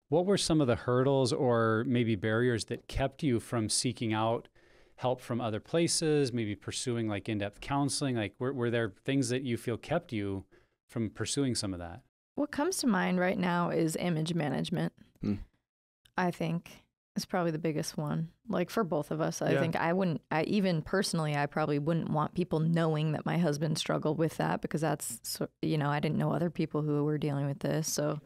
What were some of the hurdles or maybe barriers that kept you from seeking out help from other places, maybe pursuing like in-depth counseling? Like were there things that you feel kept you from pursuing some of that? What comes to mind right now is image management. I think is probably the biggest one. Like for both of us, I think even personally, I probably wouldn't want people knowing that my husband struggled with that, because that's, you know, I didn't know other people who were dealing with this. So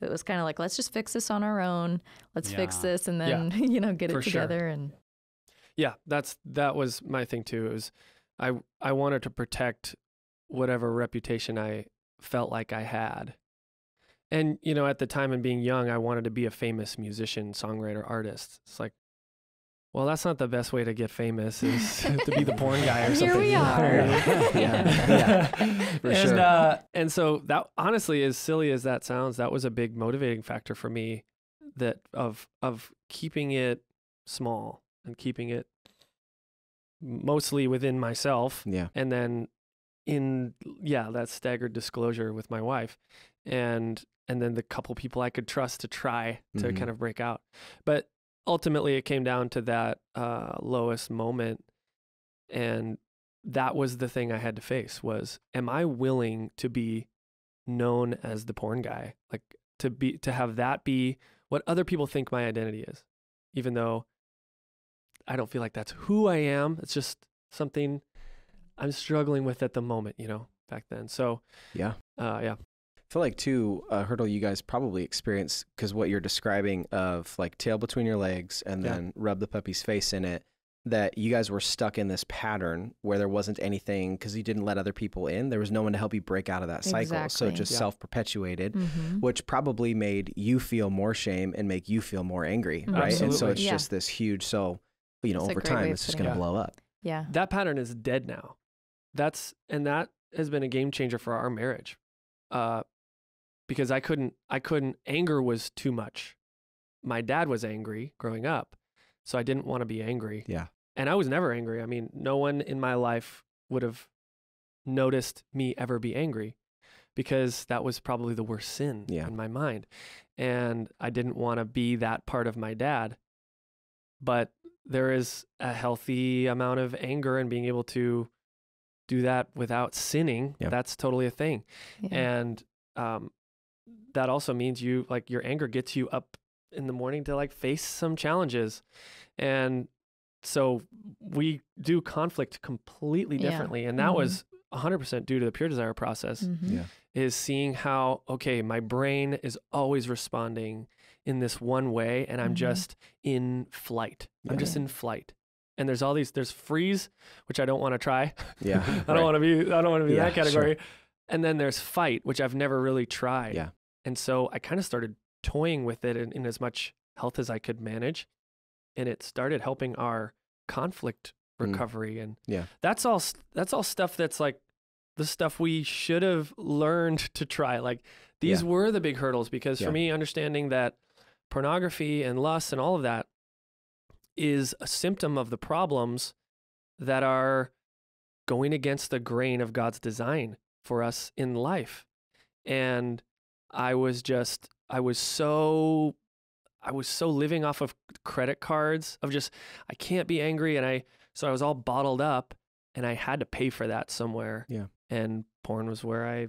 it was kind of like, let's just fix this on our own. Let's fix this and then, you know, get it together. Sure. And yeah, that was my thing too. It was, I wanted to protect whatever reputation I felt like I had. And, you know, at the time and being young, I wanted to be a famous musician, songwriter, artist. It's like, well, that's not the best way to get famous, is to be the porn guy or something. Here we are. For sure. And so that, honestly, as silly as that sounds, that was a big motivating factor for me, that of keeping it small and keeping it mostly within myself. Yeah. And then that staggered disclosure with my wife. And then the couple people I could trust to try to kind of break out. But ultimately it came down to that lowest moment. And that was the thing I had to face was, am I willing to be known as the porn guy? Like to have that be what other people think my identity is, even though I don't feel like that's who I am. It's just something I'm struggling with at the moment, you know, back then. So yeah. I feel like too, a hurdle you guys probably experience, because what you're describing of like tail between your legs and then rub the puppy's face in it, that you guys were stuck in this pattern where there wasn't anything, because you didn't let other people in. There was no one to help you break out of that cycle. So it just self-perpetuated, which probably made you feel more shame and make you feel more angry, right? Absolutely. And so it's just this huge, so, you know, over time, it's just going to blow up. Yeah. That pattern is dead now. That has been a game changer for our marriage. Because I couldn't, anger was too much. My dad was angry growing up, so I didn't want to be angry. Yeah. And I was never angry. I mean, no one in my life would have noticed me ever be angry, because that was probably the worst sin in my mind. And I didn't want to be that part of my dad. But there is a healthy amount of anger, and being able to do that without sinning, that's totally a thing. Yeah. And that also means your anger gets you up in the morning to like face some challenges. And so we do conflict completely differently. And that was 100% due to the pure desire process, is seeing how, okay, my brain is always responding in this one way, and I'm just in flight. I'm just in flight. And there's freeze, which I don't want to try. Yeah. I don't want to be that category. Sure. And then there's fight, which I've never really tried. Yeah. And so I kind of started toying with it in as much health as I could manage. And it started helping our conflict recovery. And that's all stuff that's like the stuff we should have learned to try. Like these were the big hurdles, because for me, understanding that pornography and lust and all of that is a symptom of the problems that are going against the grain of God's design for us in life. And I was so living off of credit cards of just, I can't be angry. So I was all bottled up, and I had to pay for that somewhere. Yeah. And porn was where I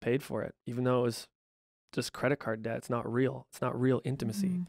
paid for it, even though it was just credit card debt. It's not real. It's not real intimacy.